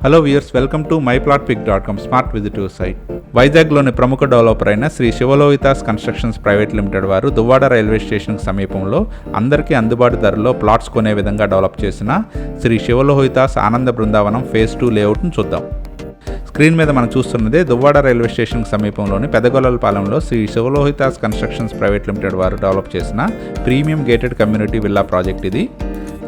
Hello viewers, welcome to myplotpic.com smart విజిటివ్ site. వైజాగ్లోని ప్రముఖ డెవలపర్ అయిన Shri Sivalohitas constructions private limited వారు దువ్వాడ రైల్వే స్టేషన్కి సమీపంలో అందరికీ అందుబాటు ధరలో ప్లాట్స్ కొనే విధంగా డెవలప్ చేసిన శ్రీ శివలోహితాస్ ఆనంద బృందావనం ఫేజ్ 2 లేఅవుట్ను చూద్దాం. స్క్రీన్ మీద మనం చూస్తున్నదే దువ్వాడ రైల్వే స్టేషన్కి సమీపంలోని పెదగొల్లపాలెంలో Shri Sivalohitas constructions private limited వారు డెవలప్ చేసిన premium gated community villa project ఇది.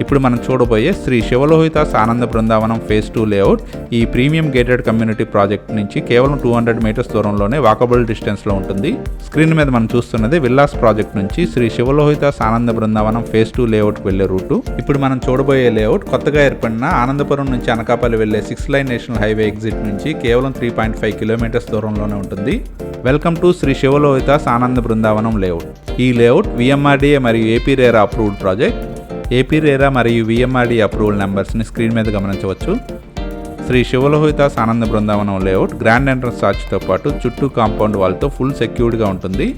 ఇప్పుడు మనం చూడబోయే శ్రీ శివలోహితాస్ ఆనంద బృందావనం ఫేజ్ 2 లేఅవుట్ ఈ ప్రీమియం గేటెడ్ కమ్యూనిటీ ప్రాజెక్ట్ నుంచి కేవలం 200 మీటర్స్ దూరంలోనే వాకబుల్ డిస్టెన్స్లో ఉంటుంది. స్క్రీన్ మీద మనం చూస్తున్నది విల్లాస్ ప్రాజెక్ట్ నుంచి శ్రీ శివలోహితాస్ ఆనంద బృందావనం ఫేజ్ 2 లేఅవుట్కి వెళ్లే రూటు. ఇప్పుడు మనం చూడబోయే లేఅవుట్ కొత్తగా ఏర్పడిన ఆనందపురం నుంచి అనకాపల్లి వెళ్లే 6 లైన్ నేషనల్ హైవే ఎగ్జిట్ నుంచి కేవలం 3.5 కిలోమీటర్స్ దూరంలోనే ఉంటుంది. Welcome to Shri Sivalohitas Ananda Brindavanam layout. ఈ లేఅవుట్ విఎంఆర్డీఏ మరియు AP RERA approved project. AP RERA మరియు విఎంఆర్డీ అప్రూవల్ నెంబర్స్ని స్క్రీన్ మీద గమనించవచ్చు. Shri Sivalohitas Ananda Brindavanam layout grand entrance ఆర్చ్తో పాటు చుట్టూ కాంపౌండ్ వాల్తో ఫుల్ సెక్యూర్డ్గా ఉంటుంది.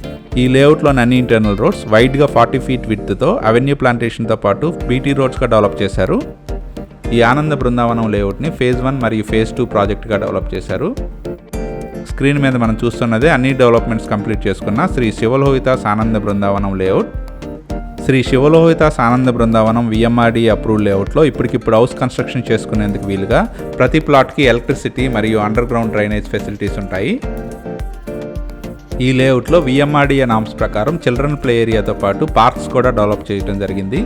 ఈ లేఅవుట్లోని అన్ని ఇంటర్నల్ రోడ్స్ వైడ్గా 40 ఫీట్ విడ్త్తో అవెన్యూ ప్లాంటేషన్తో పాటు బీటీ రోడ్స్గా డెవలప్ చేశారు. ఈ ఆనంద బృందావనం లేఅవుట్ని ఫేజ్ 1 మరియు ఫేజ్ 2 ప్రాజెక్ట్గా డెవలప్ చేశారు. స్క్రీన్ మీద మనం చూస్తున్నదే అన్ని డెవలప్మెంట్స్ కంప్లీట్ చేసుకున్న Shri Sivalohitas Ananda Brindavanam layout. Shri Sivalohitas Ananda Brindavanam VMRD approved లేఅవుట్లో ఇప్పటికిప్పుడు హౌస్ కన్స్ట్రక్షన్ చేసుకునేందుకు వీలుగా ప్రతి ప్లాట్కి ఎలక్ట్రిసిటీ మరియు అండర్ గ్రౌండ్ డ్రైనేజ్ ఫెసిలిటీస్ ఉంటాయి. ఈ లేఅవుట్లో విఎంఆర్డీఏ నామ్స్ ప్రకారం చిల్డ్రన్ ప్లే ఏరియాతో పాటు పార్క్స్ కూడా డెవలప్ చేయడం జరిగింది.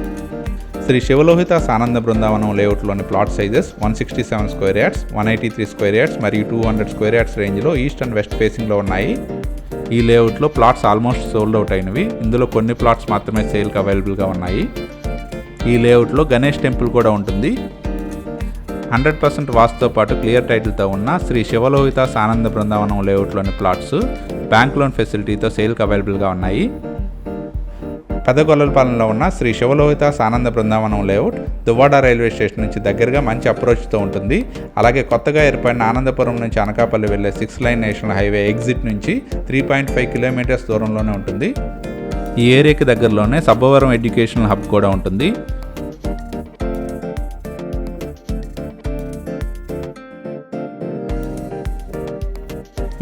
శ్రీ శివలోహితాస్ ఆనంద బృందావనం లేఅవుట్లోని plot sizes 167 square yards, 183 square yards మరియు 200 స్క్వేర్ యార్డ్స్ రేంజ్లో ఈస్ట్ అండ్ వెస్ట్ ఫేసింగ్లో ఉన్నాయి. ఈ లేఅవుట్లో ప్లాట్స్ ఆల్మోస్ట్ సోల్డ్ అవుట్ అయినవి. ఇందులో కొన్ని ప్లాట్స్ మాత్రమే సేల్కి అవైలబుల్గా ఉన్నాయి. ఈ లేఅవుట్లో గణేష్ టెంపుల్ కూడా ఉంటుంది. 100% వాస్తుతో పాటు క్లియర్ టైటిల్తో ఉన్న Shri Sivalohitas Ananda Brindavanam లేఅవుట్లోని plots bank loan ఫెసిలిటీతో సేల్కి అవైలబుల్గా ఉన్నాయి. పెదగొల్లపాలెంలో ఉన్న Shri Sivalohitas Ananda Brindavanam layout Duvvada railway station నుంచి దగ్గరగా మంచి అప్రోచ్తో ఉంటుంది. అలాగే కొత్తగా ఏర్పడిన ఆనందపురం నుంచి అనకాపల్లి వెళ్లే 6 లైన్ నేషనల్ హైవే ఎగ్జిట్ నుంచి 3.5 కిలోమీటర్స్ దూరంలోనే ఉంటుంది. ఈ ఏరియాకి దగ్గరలోనే సబ్బవరం ఎడ్యుకేషనల్ హబ్ కూడా ఉంటుంది.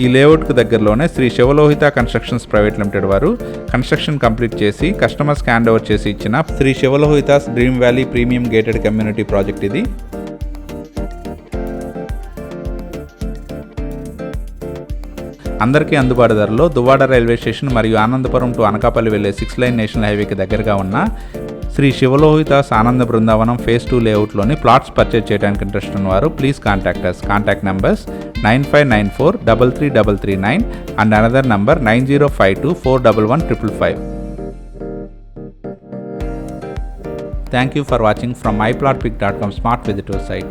ఈ లేఅవుట్కు దగ్గరలోనే Shri Sivalohita constructions private limited వారు కన్స్ట్రక్షన్ కంప్లీట్ చేసి కస్టమర్స్కి హ్యాండ్ ఓవర్ చేసి ఇచ్చిన Shri Sivalohitas dream valley premium gated community project ఇది. అందరికీ అందుబాటు ధరలో దువ్వాడ రైల్వే స్టేషన్ మరియు ఆనందపురం టు అనకాపల్లి వెళ్లే 6 లైన్ నేషనల్ హైవేకి దగ్గరగా ఉన్న Shri Sivalohitas Ananda Brindavanam phase 2 లేఅవుట్లోని plots purchase చేయడానికి ఇంట్రెస్ట్ ఉన్నవారు please contact us. Contact numbers 9594333339 and another number 9052411555. Thank you for watching from myplotpic.com smart visitor site.